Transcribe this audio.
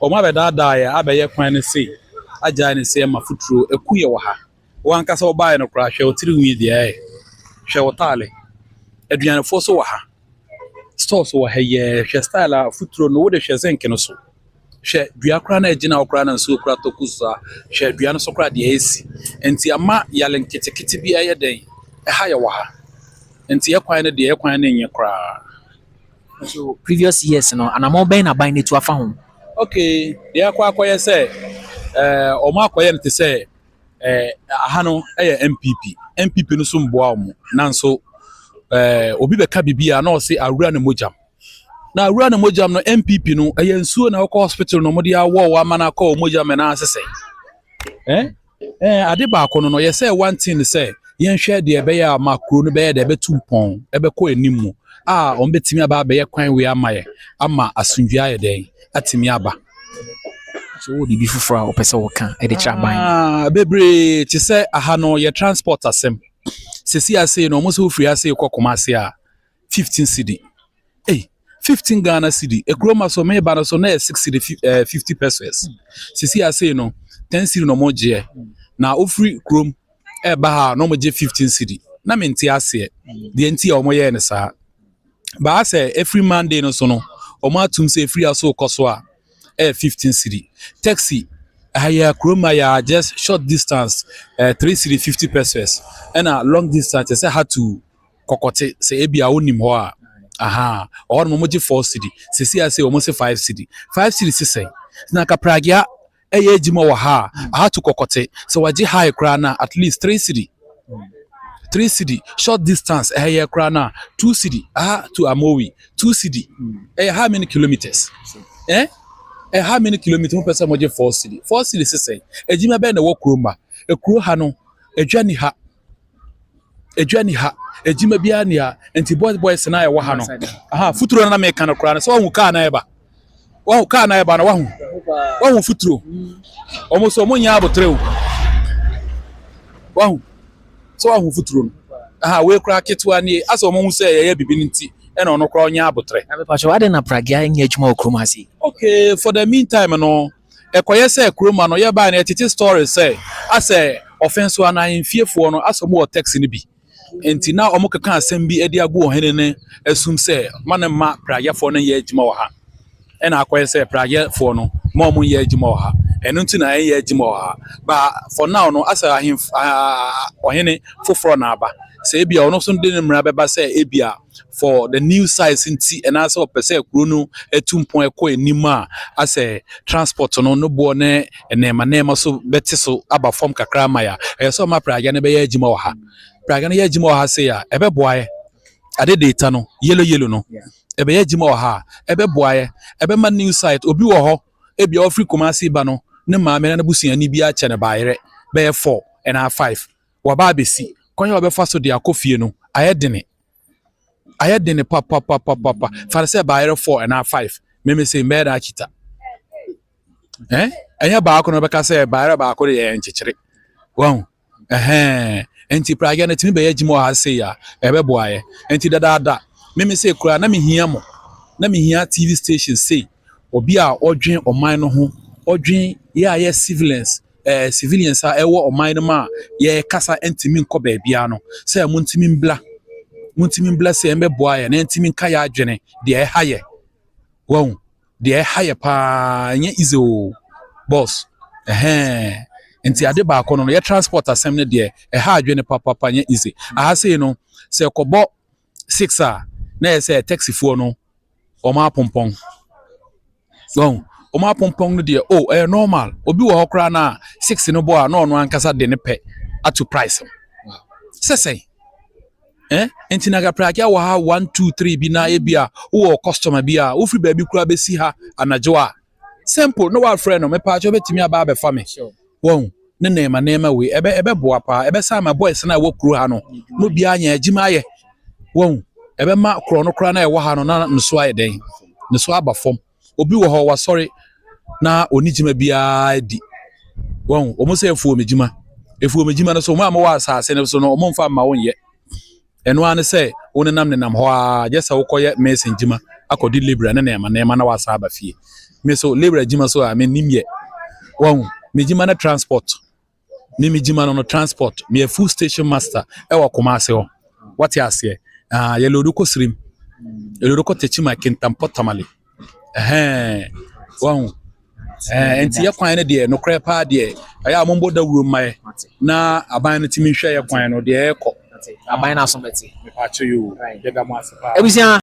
Oma be da ya abeye kwan ne sei agya ne sei ma futuro ekuye wo ha wan kasa wo bae no kra hwe o tiri wi de hwe wo tale aduanefo so wo ha stores wo ha ye hwe style a futuro no wo de hwe zenke no so hwe dua kra na agina wo kra na nso kra tokusa hwe dua no so kra de esi enti ama yale nketekete bi aye den ha ye wo ha enti ekwan ne de ekwan ne nye kra. So previous years no anamo ben na ban ne to afa ho. Okay, de akwa say omo akoye nte say aha no MPP no so mboa omo nanso obi beka bibia na o se awura na mojam na awura na mojam no MPP no nsuo na ko hospital no mo de awo wa mana ko mojam na asese ade ba ko no ye say one thing say yen hwe de ebe ya makro no be de be tumpon ebe ko animu on betimi aba be ye kwan we amaye ama asundua ye den atimi aba. So wo bibi fufura opese wo kan e de kira ban bebre ti say aha no ye transport asem sesi ase no mo so free ase kokoma ase a 15 cedi 15 Ghana cedi ekroma so me ba no so na 6 cedi 50 pesos sesi ase no 10 cedi no mo je na ofri krom e ba ha no mo je 15 cedi na menti ase de enti o mo ye ne sa ba say every Monday no so no o ma tum say free aso koso a 15 cedi taxi haya kroma ya just short distance 3 cedi 50 pesos and a long distance say had to kokote say ebia onim ho a or mo moji 4 cedi say say almost 5 cedi 5 cedi say na ka pragia eye ejima wo ha had to kokote so waji high kra na at least 3 cedi 3 cedi short distance haya kra na 2 cedi to Amowie 2 cedi how many kilometers how many kilometers mo pesa mo je 4 cedi 4 cedi say ejima be na wo kroma ekro ha no edwani ha ejima bia ne a enti boys na ye wo ha no futuro na me kan kra na so hu ka na eba na wahu futuro omo so mo nya abotre o wahu so wahu futuro no we kra ketwa ni aso mo hu say ye bibi nti e na ono kra onya abotre na be pa so ade na pragia nya adwuma okroma asi. Okay, for the meantime no ekoye say kroma no ye ba na tete story say ase Offinso anayemfiefo no aso mo taxi ni bi enti na omo keka asem bi edi agu ohene ne asum say manema prayefo no ye adwuma wo ha ena akoye say prayefo no ma omo ye adwuma wo ha eno nti na ye adwuma wo ha ba for now no asa ohene foforo na aba say ebia ono so de mra beba say ebia for the new size nti and also pese kuro no etumpon ekọ enima as a transport no bo ne enema so beti so aba form kakra maya so ma praga ne be ya ejima wo ha praga ne ya ejima wo ha say ya ebe boaye ade data no yellow no ebe ya ejima wo ha ebe boaye ebe ma new site obi wo ho ebia ofri komasi ba no ne ma me na busuani bi a che ne baayere be 4 and 5 wa ba besi konya obefa so de akofie no ayedene papa for say baayere 4 and 5 me say me da chita enya ba akono beka say baayere ba akọ de enchechire won enti praga na timi be yagimo ha say ya ebe boaye enti dada me say kura na me hia mo na me hia TV station say obi a odwen oman no ho odwen ye civilians a ewo oman no ma ye kasa entimi nko ba bia no say muntimi mbla say embe boaye na entimi nka ya adwene de haye won de haye pa nye izo boss enti ade ba akono no ye transport asem ne de ha adwene papa nye easy say no say kobo 6 a na say taxi fo no o ma pompon won o ma pompon no de normal obi wo hokra na 6 no bo a no ankasa de ne pe atu price say enti naga prakia wa ha 1 2 3 bi na e bia wo customer bia wo free baby kura be si ha anajo a simple no wa friend no me pa cho betimi aba be fa me won ne nema we ebe boa pa ebe sa ma boys na wo kuro ha no no bia anya agima ye won ebe ma kuro no kura na e wo ha no na nso aye den nso aba fom obi wo ho wa sorry na onijima bia di won o mo se efuo mejima no so mo wa asase ne so no o mo mfa ma won ye eno ane say woni nam ho a just wo koye message jima akodi libra ne nema na wasa aba fie me so labor adwuma so a me nim ye won me adwuma na transport me adwuma no transport me a full station master e wo Kumase ho what you say ye lodu ko srim ye lodu ko techi ma kintampo tamale won enti ye kwan ne de no kra pa de aya mombo da wuro mai na aban no timi hwe ye kwan no de e ko aban na so beti me pa cho you ye da mo asepa ebusia